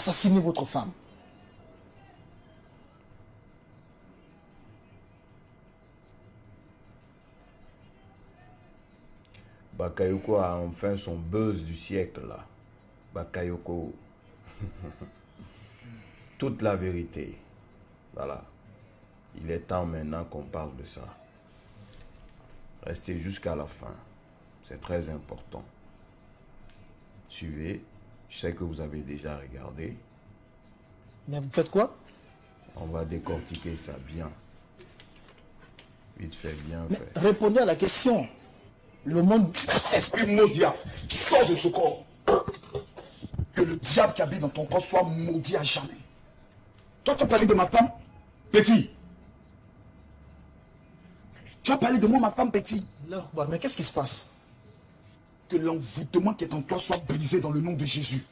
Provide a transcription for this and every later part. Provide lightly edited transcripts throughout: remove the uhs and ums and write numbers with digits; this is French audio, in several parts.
assassiné votre femme. Bakayoko a enfin son buzz du siècle là. Bakayoko. Toute la vérité. Voilà. Il est temps maintenant qu'on parle de ça. Restez jusqu'à la fin. C'est très important. Suivez. Je sais que vous avez déjà regardé. Mais vous faites quoi? On va décortiquer ça bien. Vite fait, bien Mais fait. répondez à la question. Le monde... Esprit maudit qui sort de ce corps. Que le diable qui habite dans ton corps soit maudit à jamais. Toi, tu as parlé de ma femme, petit. Tu as parlé de moi, ma femme, petit. Mais qu'est-ce qui se passe? Que l'envoûtement qui est en toi soit brisé dans le nom de Jésus.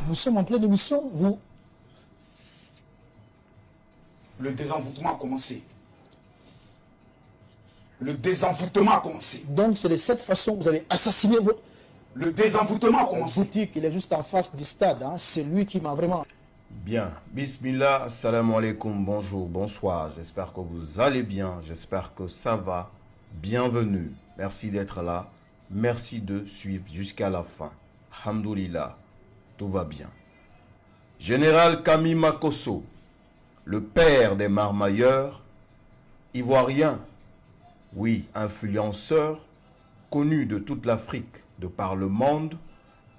Nous sommes en pleine émission, vous... Le désenvoûtement a commencé. Le désenvoûtement a commencé. Donc c'est de cette façon que vous avez assassiné votre... Le désenvoûtement a commencé. Boutique, il est juste en face du stade. Hein. C'est lui qui m'a vraiment... Bien. Bismillah, assalamu alaikum, bonjour, bonsoir. J'espère que vous allez bien. J'espère que ça va. Bienvenue. Merci d'être là. Merci de suivre jusqu'à la fin. Alhamdoulilah. Tout va bien. Général Kami Makosso, le père des marmailleurs, ivoirien, oui, influenceur, connu de toute l'Afrique, de par le monde,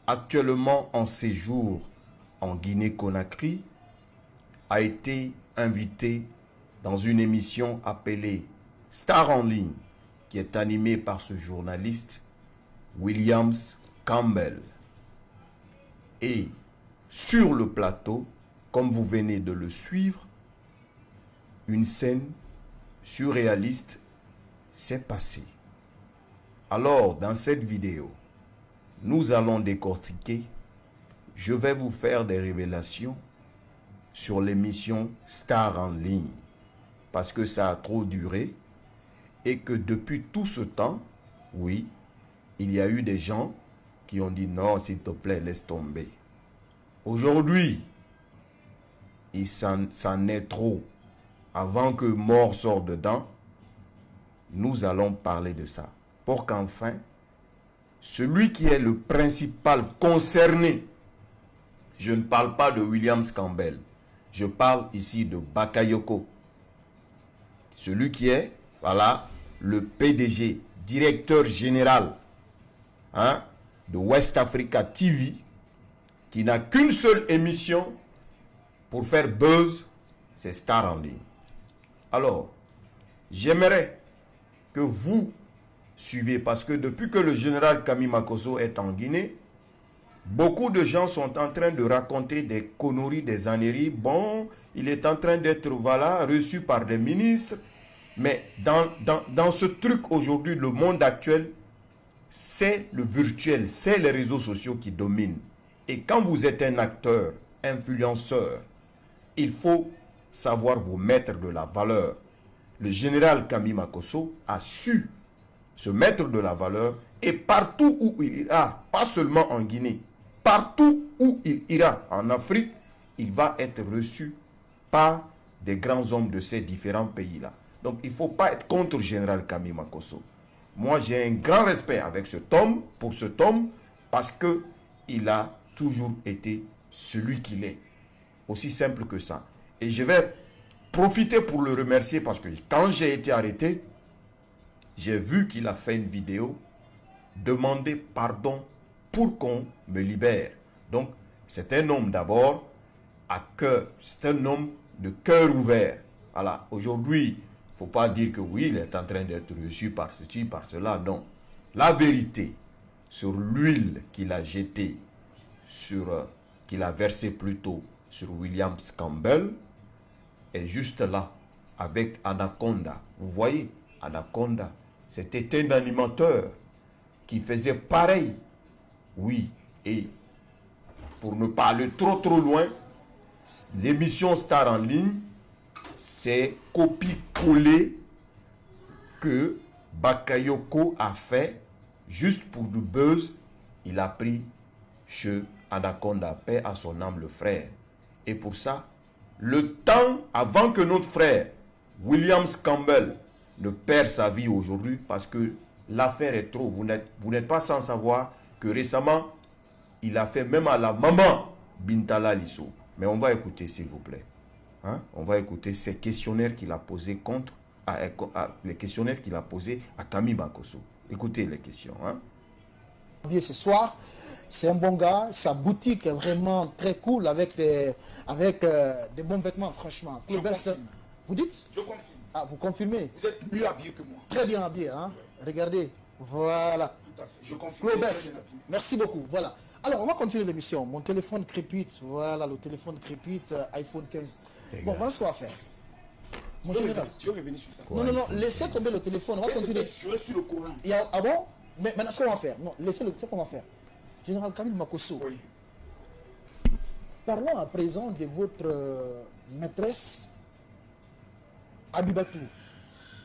actuellement en séjour en Guinée-Conakry, a été invité dans une émission appelée Star en ligne, qui est animée par ce journaliste Williams Campbell. Et sur le plateau, comme vous venez de le suivre, une scène surréaliste s'est passée. Alors, dans cette vidéo, nous allons décortiquer, je vais vous faire des révélations sur l'émission Star en ligne, parce que ça a trop duré et que depuis tout ce temps, oui, il y a eu des gens qui ont dit non, s'il te plaît, laisse tomber. Aujourd'hui, il s'en est trop. Avant que mort sorte dedans, nous allons parler de ça. Pour qu'enfin, celui qui est le principal concerné, je ne parle pas de Williams Campbell, je parle ici de Bakayoko. Celui qui est, voilà, le PDG, directeur général hein, de West Africa TV, qui n'a qu'une seule émission pour faire buzz, c'est Star en ligne. Alors, j'aimerais que vous suivez, parce que depuis que le général Kami Makosso est en Guinée, beaucoup de gens sont en train de raconter des conneries, des âneries. Bon, il est en train d'être, voilà, reçu par des ministres. Mais dans ce truc aujourd'hui, le monde actuel, c'est le virtuel, c'est les réseaux sociaux qui dominent. Et quand vous êtes un acteur, influenceur, il faut savoir vous mettre de la valeur. Le général Kami Makosso a su se mettre de la valeur et partout où il ira, pas seulement en Guinée, partout où il ira en Afrique, il va être reçu par des grands hommes de ces différents pays-là. Donc il ne faut pas être contre le général Kami Makosso. Moi j'ai un grand respect avec cet homme, pour cet homme, parce qu'il a toujours été celui qu'il est. Aussi simple que ça. Et je vais profiter pour le remercier parce que quand j'ai été arrêté, j'ai vu qu'il a fait une vidéo demander pardon pour qu'on me libère. Donc, c'est un homme d'abord à cœur, c'est un homme de cœur ouvert. Voilà, aujourd'hui, il ne faut pas dire que oui, il est en train d'être reçu par ceci, par cela, non. La vérité sur l'huile qu'il a jetée, qu'il a versée plutôt sur Williams Campbell, est juste là, avec Anaconda. Vous voyez, Anaconda, c'était un animateur qui faisait pareil. Oui, et pour ne pas aller trop loin, l'émission Star en ligne, c'est copie-coller que Bakayoko a fait juste pour du buzz, il a pris chez Anaconda, paix à son âme, le frère. Et pour ça, le temps avant que notre frère Williams Campbell ne perd sa vie aujourd'hui, parce que l'affaire est trop. Vous n'êtes pas sans savoir que récemment, il a fait même à la maman Bintala Lisso. Mais on va écouter, s'il vous plaît. Hein? On va écouter ces questionnaires qu'il a posés les questionnaires qu'il a posés à Camille Makosso. Écoutez les questions. Hein? Ce soir, c'est un bon gars. Sa boutique est vraiment très cool avec des bons vêtements, franchement. Je confirme. Vous dites? Je confirme. Ah, vous confirmez? Vous êtes mieux habillé que moi. Très bien habillé, hein? Regardez. Voilà. Tout à fait. Je confirme. Clobest. Merci beaucoup. Voilà. Alors, on va continuer l'émission. Mon téléphone crépite. Voilà, le téléphone crépite. iPhone 15. Bon, voilà ce qu'on va faire. Mon général. Tu veux revenir sur ça? Non, laissez tomber le téléphone. On va continuer. Je suis le courant. Ah bon? Mais maintenant, ce qu'on va faire. Non, laissez le. Ce qu'on va faire. Général Camille Makosso. Oui. Parlons à présent de votre maîtresse, Abibatou.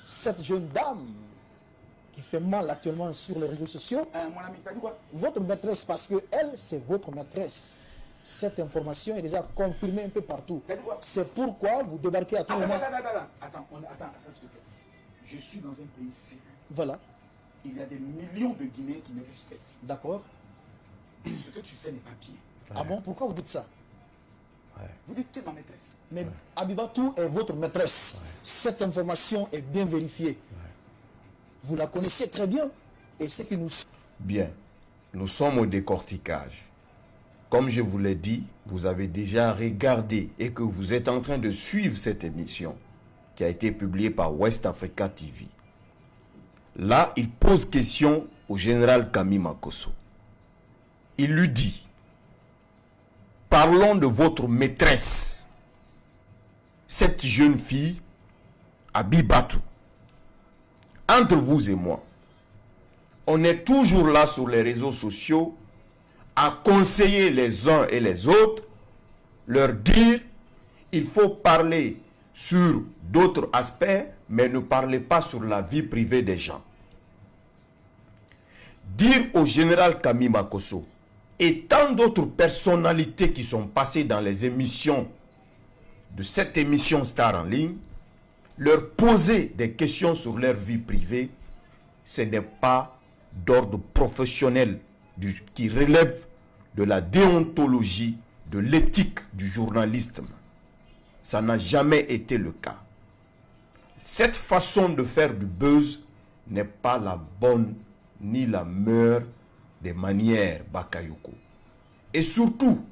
Cette jeune dame qui fait mal actuellement sur les réseaux sociaux. Mon ami, t'as dit quoi? Votre maîtresse, parce que elle, c'est votre maîtresse. Cette information est déjà confirmée un peu partout. C'est pourquoi vous débarquez à tout moment. Attends, s'il te plaît. Je suis dans un pays sérieux. Voilà. Il y a des millions de Guinéens qui me respectent. D'accord. Ce que tu fais n'est pas bien. Ah bon, pourquoi vous dites ça? Vous dites que tu es ma maîtresse. Mais Abibatou est votre maîtresse. Cette information est bien vérifiée. Vous la connaissez très bien. Et ce qui nous... Bien, nous sommes au décortiquage. Comme je vous l'ai dit, vous avez déjà regardé et que vous êtes en train de suivre cette émission qui a été publiée par West Africa TV. Là, il pose question au général Camille Makosso. Il lui dit, parlons de votre maîtresse, cette jeune fille, Abibatou. Entre vous et moi, on est toujours là sur les réseaux sociaux à conseiller les uns et les autres, leur dire, il faut parler sur d'autres aspects, mais ne parlez pas sur la vie privée des gens. Dire au général Camille Makosso et tant d'autres personnalités qui sont passées dans les émissions de cette émission Star en ligne, leur poser des questions sur leur vie privée, ce n'est pas d'ordre professionnel qui relève de la déontologie, de l'éthique du journalisme. Ça n'a jamais été le cas. Cette façon de faire du buzz n'est pas la bonne ni la meilleure des manières, Bakayoko. Et surtout,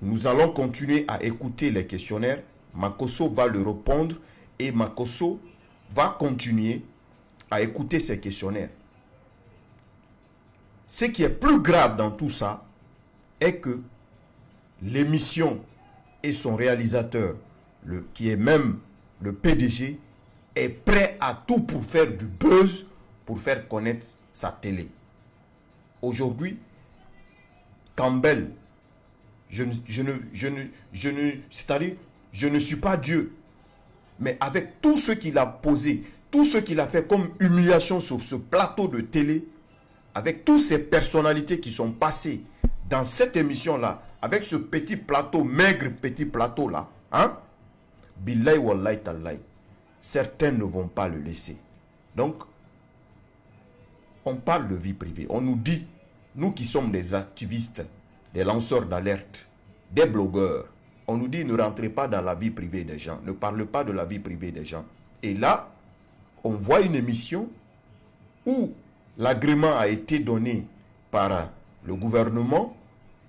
nous allons continuer à écouter les questionnaires. Makosso va le répondre et Makosso va continuer à écouter ces questionnaires. Ce qui est plus grave dans tout ça est que l'émission et son réalisateur, qui est même le PDG, est prêt à tout pour faire du buzz, pour faire connaître sa télé. Aujourd'hui, Campbell, c'est-à-dire, je ne suis pas Dieu, mais avec tout ce qu'il a posé, tout ce qu'il a fait comme humiliation sur ce plateau de télé, avec toutes ces personnalités qui sont passées dans cette émission-là, avec ce petit plateau, maigre petit plateau-là, hein, Billahi wallahi tallahi, certains ne vont pas le laisser. Donc, on parle de vie privée. On nous dit, nous qui sommes des activistes, des lanceurs d'alerte, des blogueurs, on nous dit ne rentrez pas dans la vie privée des gens, ne parlez pas de la vie privée des gens. Et là, on voit une émission où l'agrément a été donné par le gouvernement,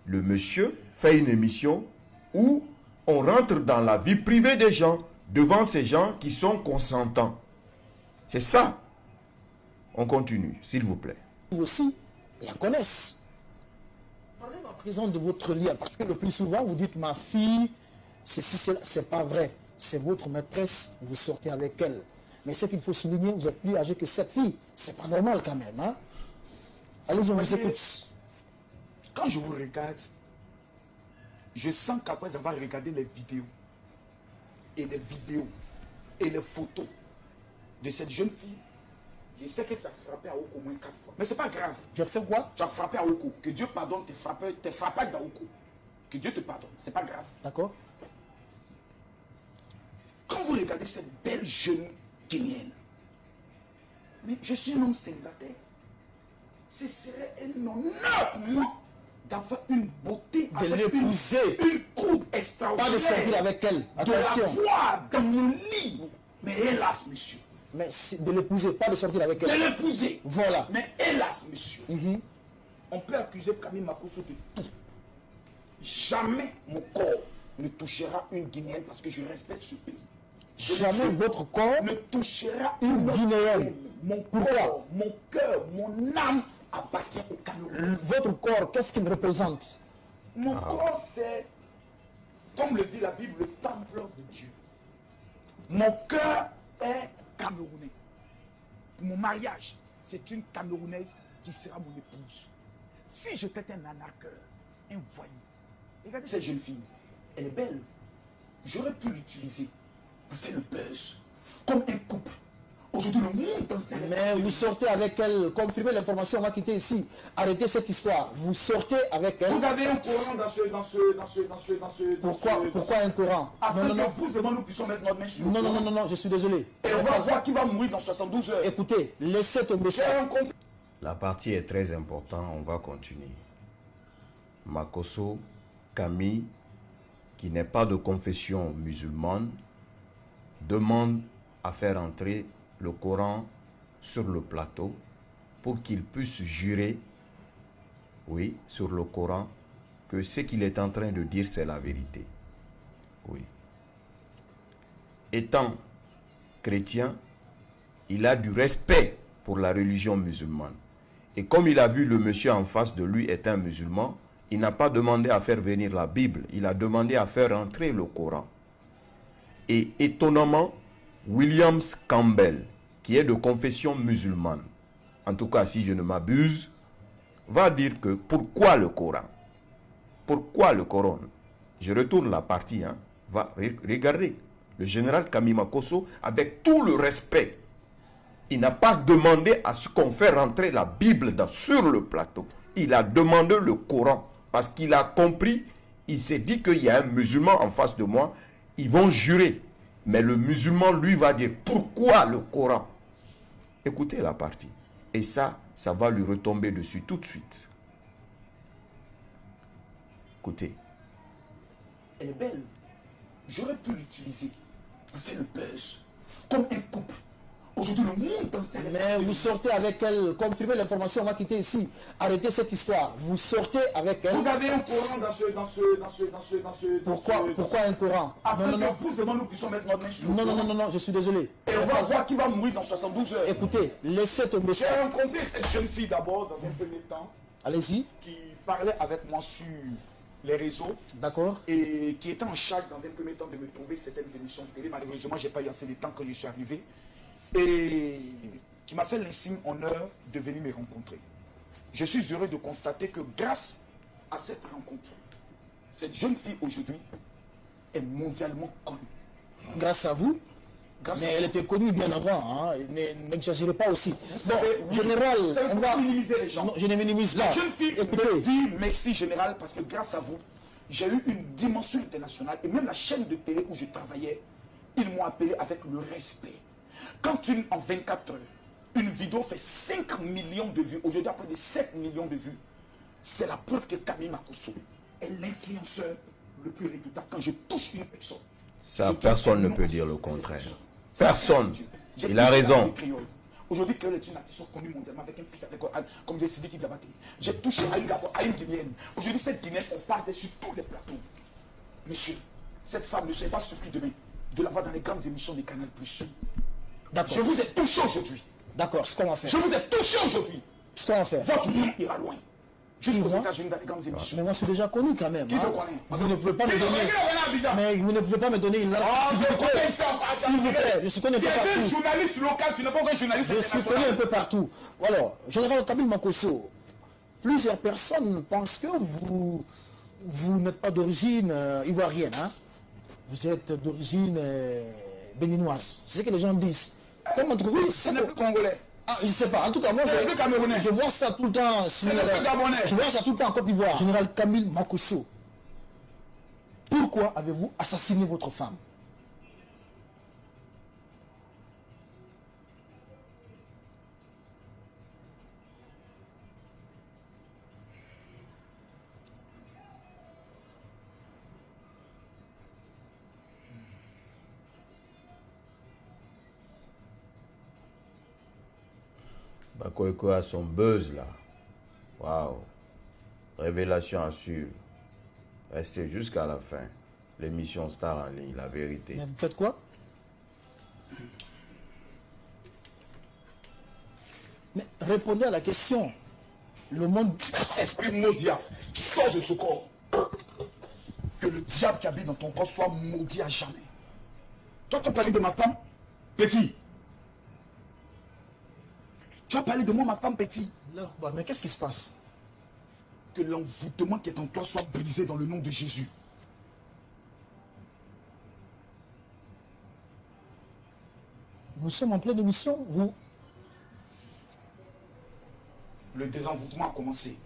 le monsieur fait une émission où on rentre dans la vie privée des gens, devant ces gens qui sont consentants. C'est ça. On continue, s'il vous plaît. Vous aussi la connaissent. Parlez à présent de votre lien, parce que le plus souvent, vous dites, ma fille, c'est pas vrai. C'est votre maîtresse, vous sortez avec elle. Mais ce qu'il faut souligner, vous êtes plus âgé que cette fille. C'est pas normal quand même. Hein? Allez-y, on vous écoute. Quand je vous regarde, je sens qu'après avoir regardé les vidéos et les photos de cette jeune fille, Je sais que tu as frappé à Oko au moins 4 fois. Mais c'est pas grave. Je fais quoi? Tu as frappé à Oko. Que Dieu pardonne tes frappages d'Oko. Que Dieu te pardonne. C'est pas grave. D'accord. Quand vous regardez cette belle jeune Guinéenne, mais je suis un homme célibataire. Ce serait un honneur pour moi d'avoir une beauté, de l'épouser, une coupe pas extraordinaire, de sortir avec elle. de la Attention. voir dans mon lit. Mais hélas, monsieur, Mais de l'épouser, pas de sortir avec de elle. l'épouser. Voilà. Mais hélas, monsieur, on peut accuser Camille Makosso de tout. Jamais mon corps ne touchera une Guinéenne parce que je respecte ce pays. Jamais votre corps Ne touchera une Guinéenne. Mon Pourquoi? corps, mon cœur, mon âme appartient au Cameroun. Votre corps, qu'est-ce qu'il représente? Mon corps, c'est, comme le dit la Bible, le temple de Dieu. Mon cœur est camerounais. Pour mon mariage, c'est une Camerounaise qui sera mon épouse. Si j'étais un arnaqueur, un voyou, regardez cette jeune fille, elle est belle. J'aurais pu l'utiliser pour faire le buzz, comme un couple. Aujourd'hui, le monde entier. Mais vous sortez avec elle, confirmez l'information, on va quitter ici. Arrêtez cette histoire. Vous sortez avec elle. Vous avez un courant Pourquoi un courant? Afin que vous et moi, nous puissions mettre notre main sur le Non, courant. non, je suis désolé. Et on va voir qui va mourir dans 72 heures. Écoutez, laissez tomber ça. La partie est très importante, on va continuer. Makosso, Camille, qui n'est pas de confession musulmane, demande à faire entrer le Coran sur le plateau pour qu'il puisse jurer, oui, sur le Coran, que ce qu'il est en train de dire, c'est la vérité. Oui. Étant chrétien, il a du respect pour la religion musulmane. Et comme il a vu le monsieur en face de lui est un musulman, il n'a pas demandé à faire venir la Bible, il a demandé à faire entrer le Coran. Et étonnamment, Williams Campbell, qui est de confession musulmane, en tout cas si je ne m'abuse, va dire que pourquoi le Coran? Pourquoi le Coran? Je retourne la partie, va regarder. Le général Camille Makosso, avec tout le respect, il n'a pas demandé à ce qu'on fait rentrer la Bible sur le plateau. Il a demandé le Coran parce qu'il a compris, il s'est dit qu'il y a un musulman en face de moi, ils vont jurer. Mais le musulman, lui, va dire, pourquoi le Coran? Écoutez la partie. Et ça va lui retomber dessus tout de suite. Écoutez. Elle est belle. J'aurais pu l'utiliser pour faire le buzz, comme un couple. Aujourd'hui, le monde entier. Mais vous sortez avec elle, confirmez l'information, on va quitter ici. Arrêtez cette histoire. Vous sortez avec elle. Vous avez un courant dans ce. Pourquoi un courant? Afin que vous et moi, nous puissions mettre notre main sur le courant. Non, je suis désolé. Et on va voir qui va mourir dans 72 heures. Écoutez, laissez tomber J'ai ça. rencontré cette jeune fille d'abord, dans un premier temps, Allez-y. qui parlait avec moi sur les réseaux. D'accord. Et qui était en charge dans un premier temps de me trouver certaines émissions de télé. Malheureusement, je n'ai pas eu assez de temps quand je suis arrivé. Et qui m'a fait l'insigne honneur de venir me rencontrer. Je suis heureux de constater que grâce à cette rencontre, cette jeune fille aujourd'hui est mondialement connue. Grâce à vous. Mais elle était connue bien avant. N'exagérez pas aussi. Bon, général, on va minimiser les gens. Non, je ne minimise pas. La jeune fille Écoutez, me dit merci général parce que grâce à vous, j'ai eu une dimension internationale. Et même la chaîne de télé où je travaillais, ils m'ont appelé avec le respect. Quand en 24 heures, une vidéo fait 5 millions de vues, aujourd'hui à près de 7 millions de vues, c'est la preuve que Camille Makosso est l'influenceur le plus redoutable. Quand je touche une personne, ça, personne ne peut dire le contraire. Personne. Il a raison. Aujourd'hui, Créole est une artiste connue mondialement avec un feat avec comme je Sidiki Diabaté. J'ai touché à une Guinéenne. Aujourd'hui, cette Guinéenne, on parle sur tous les plateaux. Monsieur, cette femme ne serait pas surpris demain de la voir dans les grandes émissions des Canal+. Je vous ai touché aujourd'hui. D'accord, ce qu'on va faire. Je vous ai touché aujourd'hui. Ce qu'on va faire. Votre nom ira loin. Jusqu'aux États-Unis dans les grandes émissions. Mais moi, je suis déjà connu quand même. Qui te connaît? Vous ne pouvez pas me donner. Mais vous ne pouvez pas me donner une. S'il vous plaît, je suis connu un peu partout. Tu es un journaliste local, tu n'es pas un journaliste international. Je suis connu un peu partout. Alors, général Camille Makosso, plusieurs personnes pensent que vous n'êtes pas d'origine ivoirienne. Vous êtes d'origine béninoise. C'est ce que les gens disent. Comment trouver ce n'est plus congolais. Ah, je ne sais pas. En tout cas, moi, C'est le Camerounais. je vois ça tout le temps. C'est le Gabonais. Je vois ça tout le temps en Côte d'Ivoire. Général Camille Makosso, pourquoi avez-vous assassiné votre femme? Bakoeko a son buzz là. Waouh. Révélation à suivre. Restez jusqu'à la fin. L'émission Star en ligne, la vérité. Mais vous faites quoi? Mais répondez à la question. Le monde... Esprit maudit, sors de ce corps. Que le diable qui habite dans ton corps soit maudit à jamais. Toi, tu as parlé de ma femme, petit. Tu as parlé de moi, ma femme, petit. Mais qu'est-ce qui se passe? Que l'envoûtement qui est en toi soit brisé dans le nom de Jésus. Nous sommes en pleine émission, vous... Le désenvoûtement a commencé.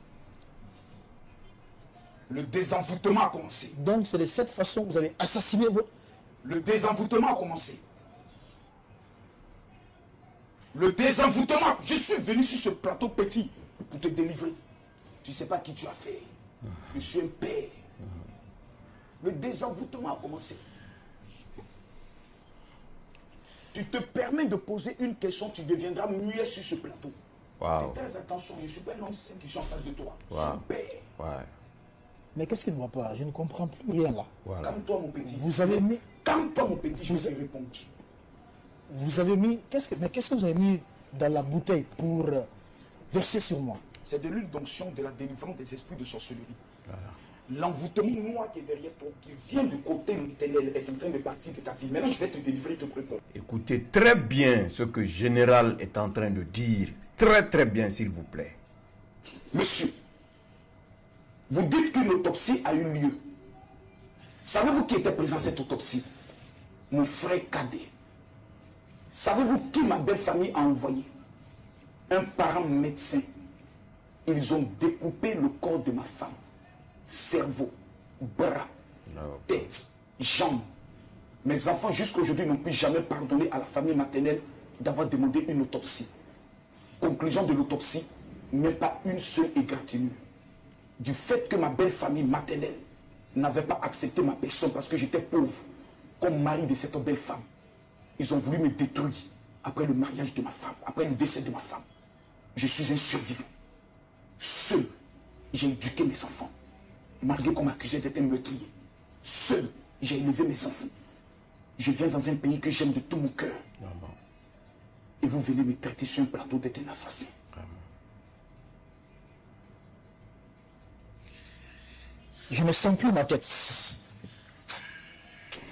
Le désenvoûtement a commencé. Donc c'est de cette façon que vous avez assassiné votre... Le désenvoûtement a commencé. Le désenvoûtement. Je suis venu sur ce plateau petit pour te délivrer. Tu ne sais pas qui tu as fait. Je suis un père. Le désenvoûtement a commencé. Tu te permets de poser une question, tu deviendras muet sur ce plateau. Waouh. Fais très attention, je ne suis pas un homme sain qui est en face de toi. Je suis Wow. un père. Ouais. Mais qu'est-ce qui ne va pas? Je ne comprends plus rien là. Voilà. Calme-toi, mon petit. Vous avez mis... Calme-toi, mon petit, je vais répondre. Vous avez mis... Mais qu'est-ce que vous avez mis dans la bouteille pour verser sur moi? C'est de l'huile d'onction de la délivrance des esprits de sorcellerie. L'envoûtement noir qui est derrière toi, qui vient du côté éternel, est en train de partir de ta vie. Maintenant, je vais te délivrer, te préparer. Écoutez très bien ce que Général est en train de dire. Très très bien, s'il vous plaît. Monsieur, vous dites qu'une autopsie a eu lieu. Savez-vous qui était présent à cette autopsie? Mon frère cadet. Savez-vous qui ma belle famille a envoyé? Un parent médecin. Ils ont découpé le corps de ma femme. Cerveau, bras, tête, jambes. Mes enfants jusqu'à aujourd'hui n'ont plus jamais pardonné à la famille maternelle d'avoir demandé une autopsie. Conclusion de l'autopsie, même pas une seule égratignure. Du fait que ma belle famille maternelle n'avait pas accepté ma personne parce que j'étais pauvre, comme mari de cette belle femme, ils ont voulu me détruire après le mariage de ma femme, après le décès de ma femme. Je suis un survivant. Seul, j'ai éduqué mes enfants. Malgré qu'on m'accusait d'être un meurtrier. Seul, j'ai élevé mes enfants. Je viens dans un pays que j'aime de tout mon cœur. Et vous venez me traiter sur un plateau d'être un assassin. Je ne sens plus ma tête.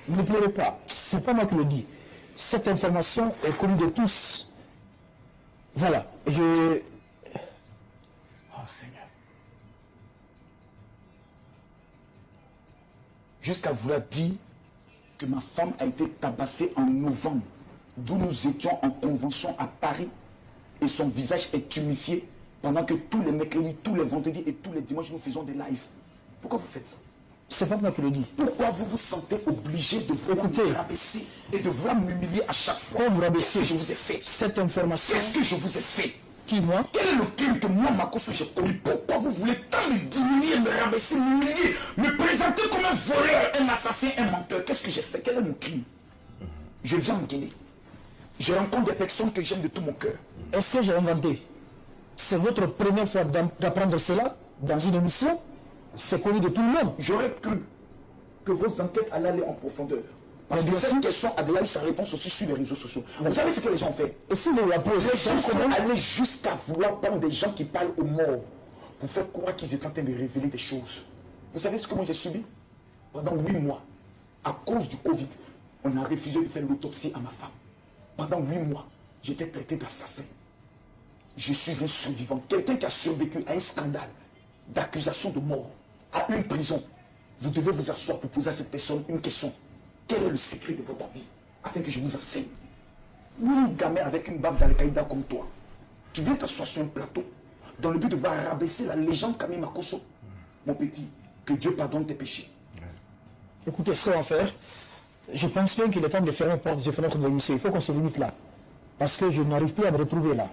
Ne pleurez pas. C'est pas moi qui le dis. Cette information est connue de tous. Voilà. Oh Seigneur. Jusqu'à vouloir dire que ma femme a été tabassée en novembre, d'où nous étions en convention à Paris, et son visage est tuméfié pendant que tous les mercredis, tous les vendredis et tous les dimanches, nous faisons des lives. Pourquoi vous faites ça? C'est pas moi qui le dis. Pourquoi vous vous sentez obligé de vouloir me rabaisser et de vouloir m'humilier à chaque fois? Quand vous rabaissez, je vous ai fait cette information. Qu'est-ce que je vous ai fait? Qui, moi? Quel est le crime que moi, Makosso, j'ai commis? Pourquoi vous voulez tant me diminuer, me rabaisser, m'humilier, me présenter comme un voleur, un assassin, un menteur? Qu'est-ce que j'ai fait? Quel est mon crime? Je viens en Guinée. Je rencontre des personnes que j'aime de tout mon cœur. Est-ce que j'ai inventé? C'est votre première fois d'apprendre cela dans une émission? C'est connu de tout le monde. J'aurais cru que vos enquêtes allaient aller en profondeur. Parce que cette question a déjà eu sa réponse aussi sur les réseaux sociaux. Vous savez ce que les gens ont fait? Et si vous la posez, les gens sont allés jusqu'à vouloir prendre des gens qui parlent aux morts pour faire croire qu'ils étaient en train de révéler des choses. Vous savez ce que moi j'ai subi? Pendant 8 mois, à cause du Covid, on a refusé de faire l'autopsie à ma femme. Pendant 8 mois, j'étais traité d'assassin. Je suis un survivant. Quelqu'un qui a survécu à un scandale d'accusation de mort, à une prison. Vous devez vous asseoir pour poser à cette personne une question. Quel est le secret de votre vie? Afin que je vous enseigne. Un gamin avec une bave d'Al-Qaïda comme toi, Tu viens t'asseoir sur un plateau dans le but de voir rabaisser la légende Camille Makosso. Mon petit, que Dieu pardonne tes péchés. Écoutez, ce qu'on va faire, je pense bien qu'il est temps de faire un porte de fenêtre de l'émission. Il faut qu'on se limite là. Parce que je n'arrive plus à me retrouver là.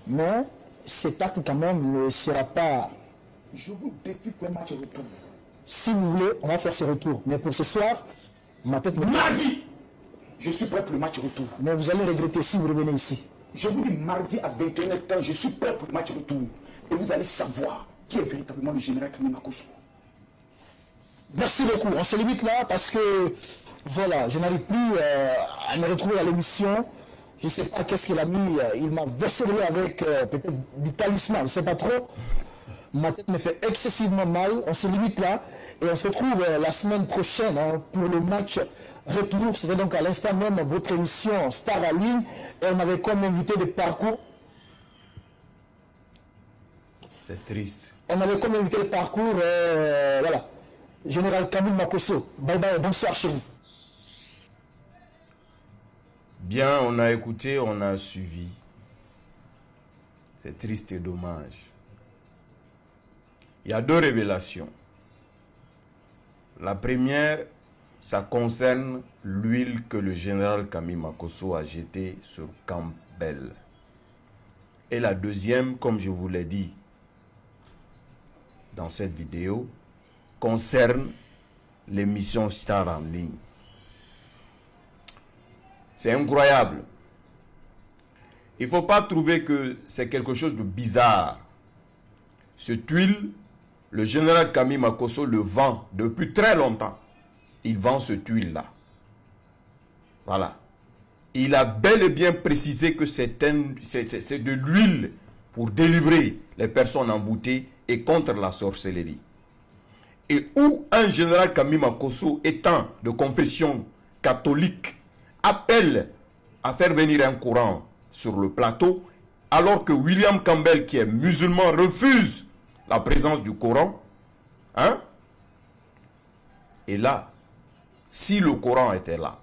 Mais cet acte quand même ne sera pas... Je vous défie pour un match retour. Si vous voulez, on va faire ce retour. Mais pour ce soir, ma tête me... Mardi, je suis prêt pour le match retour. Mais vous allez regretter si vous revenez ici. Je vous dis mardi à 21h, je suis prêt pour le match retour. Et vous allez savoir qui est véritablement le général Camille Makosso. Merci beaucoup. On se limite là parce que, voilà, je n'arrive plus à me retrouver à l'émission. Je ne sais pas qu'est-ce qu'il a mis. Il m'a versé de l'eau avec peut-être du talisman, je ne sais pas trop. Ma tête me fait excessivement mal. On se limite là et on se retrouve la semaine prochaine hein, pour le match retour. C'était donc à l'instant même votre émission Star en ligne. Et on avait comme invité de parcours. C'est triste. On avait comme invité de parcours, voilà, Général Camille Makosso. Bye bye, bonsoir chez vous. Bien, on a écouté, on a suivi. C'est triste et dommage. Il y a deux révélations. La première, ça concerne l'huile que le général Camille Makosso a jetée sur Campbell. Et la deuxième, comme je vous l'ai dit dans cette vidéo, concerne l'émission Star en ligne. C'est incroyable. Il ne faut pas trouver que c'est quelque chose de bizarre. Cette huile, le général Camille Makosso le vend depuis très longtemps. Il vend cette huile-là. Voilà. Il a bel et bien précisé que c'est de l'huile pour délivrer les personnes envoûtées et contre la sorcellerie. Et où un général Camille Makosso, étant de confession catholique, appelle à faire venir un Coran sur le plateau, alors que William Campbell, qui est musulman, refuse la présence du Coran. Hein? Et là, si le Coran était là,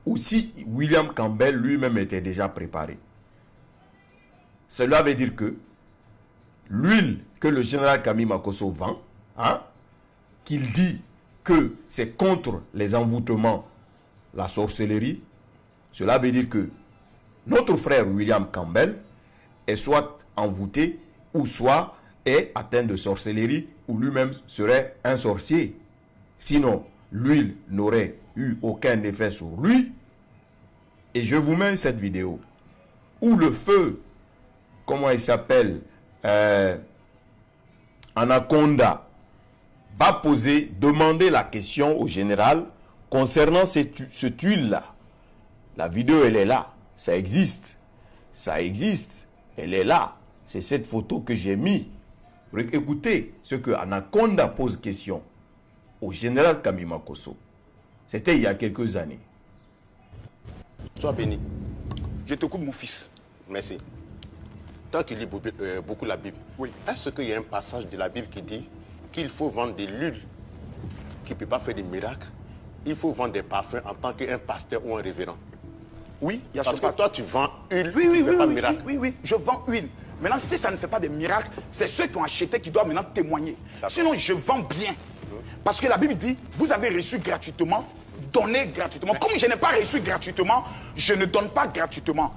ou si William Campbell lui-même était déjà préparé, cela veut dire que l'huile que le général Camille Makosso vend, hein, qu'il dit que c'est contre les envoûtements, la sorcellerie, cela veut dire que notre frère William Campbell est soit envoûté ou soit est atteint de sorcellerie ou lui-même serait un sorcier. Sinon, l'huile n'aurait eu aucun effet sur lui. Et je vous mets cette vidéo où le feu, comment il s'appelle, Anaconda, va demander la question au général concernant cette huile-là. La vidéo, elle est là. Ça existe. Ça existe. Elle est là. C'est cette photo que j'ai mis. Écoutez ce que Anaconda pose question au général Camille Makosso. C'était il y a quelques années. Sois béni. Je te coupe mon fils. Merci. Toi qui lis beaucoup la Bible, oui. Est-ce qu'il y a un passage de la Bible qui dit qu'il faut vendre de l'huile qui ne peut pas faire des miracles? Il faut vendre des parfums en tant qu'un pasteur ou un révérend. Oui, il y a Parce que toi, tu vends huile, oui, tu ne fais pas de oui, miracle. oui, je vends huile. Maintenant, si ça ne fait pas de miracles, c'est ceux qui ont acheté qui doivent maintenant témoigner. Sinon, je vends bien. Parce que la Bible dit, vous avez reçu gratuitement, donnez gratuitement. Comme je n'ai pas reçu gratuitement, je ne donne pas gratuitement.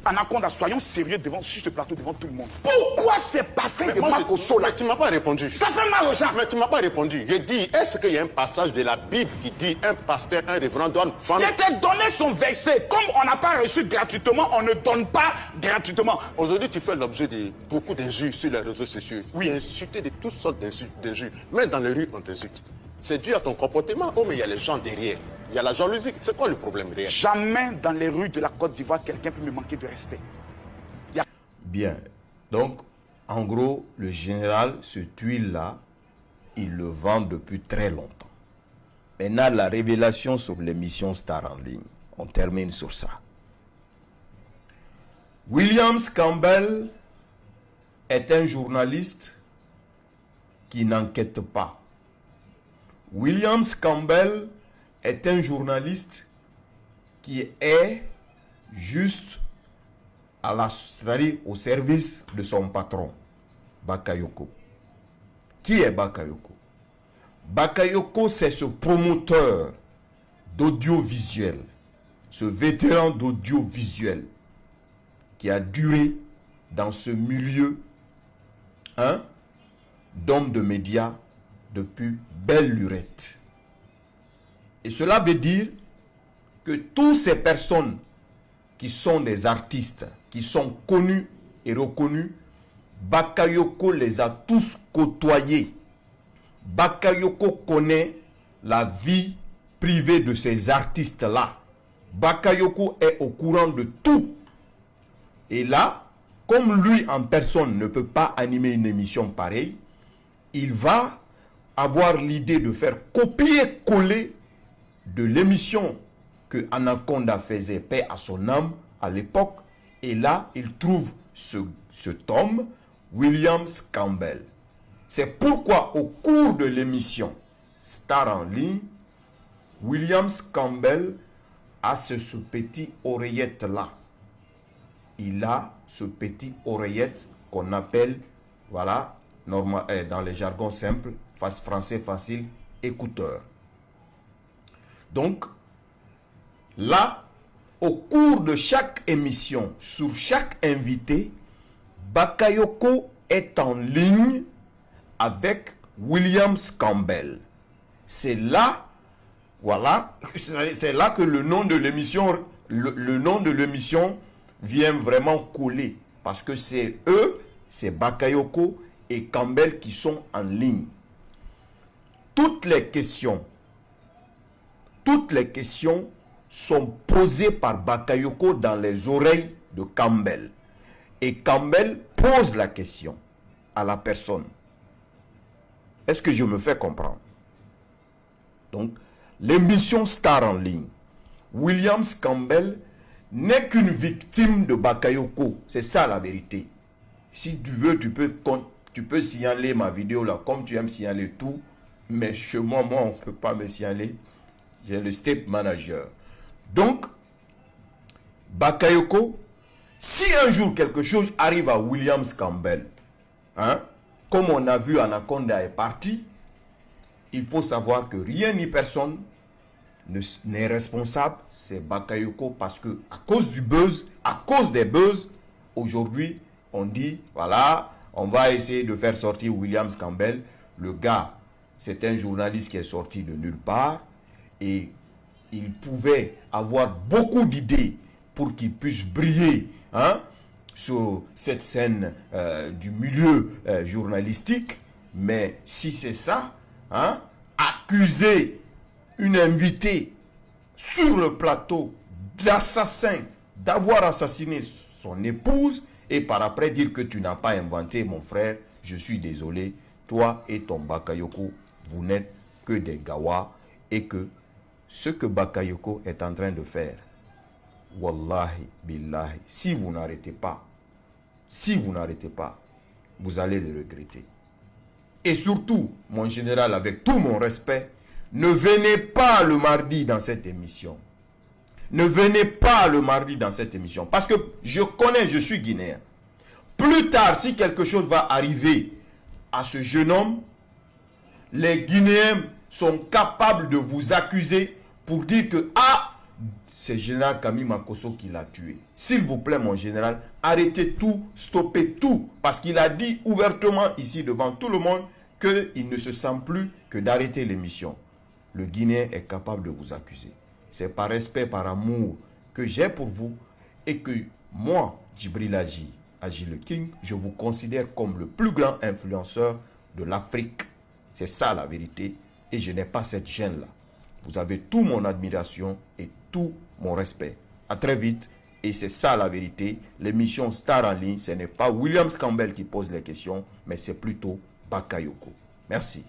Anaconda, soyons sérieux sur ce plateau devant tout le monde. Pourquoi c'est pas fait de Makosso là? Mais tu ne m'as pas répondu. Ça fait mal aux gens. Mais tu ne m'as pas répondu. J'ai dit, est-ce qu'il y a un passage de la Bible qui dit un pasteur, un révérend doit vendre? Il était donné son verset. Comme on n'a pas reçu gratuitement, on ne donne pas gratuitement. Aujourd'hui, tu fais l'objet de beaucoup d'injures sur les réseaux sociaux. Oui, insulté de toutes sortes d'injures. Même dans les rues, on t'insulte. C'est dû à ton comportement. Oh, mais il y a les gens derrière. Il y a la jalousie. C'est quoi le problème réel? Jamais dans les rues de la Côte d'Ivoire, quelqu'un peut me manquer de respect. Bien. Donc, en gros, le général, cette huile-là, il le vend depuis très longtemps. Maintenant, la révélation sur l'émission Star en ligne. On termine sur ça. William Campbell est un journaliste qui n'enquête pas. William Campbell est un journaliste qui est juste c'est-à-dire au service de son patron, Bakayoko. Qui est Bakayoko? Bakayoko, c'est ce promoteur d'audiovisuel, ce vétéran d'audiovisuel qui a duré dans ce milieu d'hommes de médias depuis belle lurette. Et cela veut dire que toutes ces personnes qui sont des artistes, qui sont connus et reconnus, Bakayoko les a tous côtoyés. Bakayoko connaît la vie privée de ces artistes-là. Bakayoko est au courant de tout. Et là, comme lui en personne ne peut pas animer une émission pareille, il va avoir l'idée de faire copier-coller de l'émission que Anaconda faisait, paix à son âme, à l'époque. Et là, il trouve cet homme, Williams Campbell. C'est pourquoi au cours de l'émission Star en ligne, Williams Campbell a ce petit oreillette-là. Il a ce petit oreillette qu'on appelle, voilà, normal, dans les jargons simples, français facile, écouteur. Donc, là, au cours de chaque émission, sur chaque invité, Bakayoko est en ligne avec Williams Campbell. C'est là, voilà, c'est là que le nom de l'émission, le nom de l'émission vient vraiment coller. Parce que c'est eux, c'est Bakayoko et Campbell qui sont en ligne. Toutes les questions sont posées par Bakayoko dans les oreilles de Campbell. Et Campbell pose la question à la personne. Est-ce que je me fais comprendre? Donc, l'émission Star en ligne, Williams Campbell n'est qu'une victime de Bakayoko. C'est ça la vérité. Si tu veux, tu peux signaler ma vidéo là, comme tu aimes signaler tout. Mais chez moi, on ne peut pas me signaler. J'ai le step manager. Donc, Bakayoko, si un jour quelque chose arrive à Williams Campbell, comme on a vu Anaconda est parti, il faut savoir que rien ni personne n'est responsable, c'est Bakayoko, parce que à cause du buzz, à cause des buzz, aujourd'hui, on dit, voilà, on va essayer de faire sortir Williams Campbell. Le gars, c'est un journaliste qui est sorti de nulle part et il pouvait avoir beaucoup d'idées pour qu'il puisse briller sur cette scène du milieu journalistique. Mais si c'est ça, accuser une invitée sur le plateau d'assassin, d'avoir assassiné son épouse, et par après dire que tu n'as pas inventé, mon frère, je suis désolé, toi et ton Bakayoko, vous n'êtes que des gawas, et que ce que Bakayoko est en train de faire, wallahi, billahi, si vous n'arrêtez pas, vous allez le regretter. Et surtout, mon général, avec tout mon respect, ne venez pas le mardi dans cette émission. Ne venez pas le mardi dans cette émission. Parce que je connais, je suis guinéen. Plus tard, si quelque chose va arriver à ce jeune homme, les Guinéens sont capables de vous accuser pour dire que c'est général Kami Makosso qui l'a tué. S'il vous plaît, mon général, arrêtez tout, stoppez tout. Parce qu'il a dit ouvertement ici devant tout le monde qu'il ne se sent plus que d'arrêter l'émission. Le Guinéen est capable de vous accuser. C'est par respect, par amour que j'ai pour vous et que moi, Djibril Agi le King, je vous considère comme le plus grand influenceur de l'Afrique. C'est ça la vérité et je n'ai pas cette gêne-là. Vous avez toute mon admiration et tout mon respect. À très vite et c'est ça la vérité. L'émission Star en ligne, ce n'est pas Williams Campbell qui pose les questions, mais c'est plutôt Bakayoko. Merci.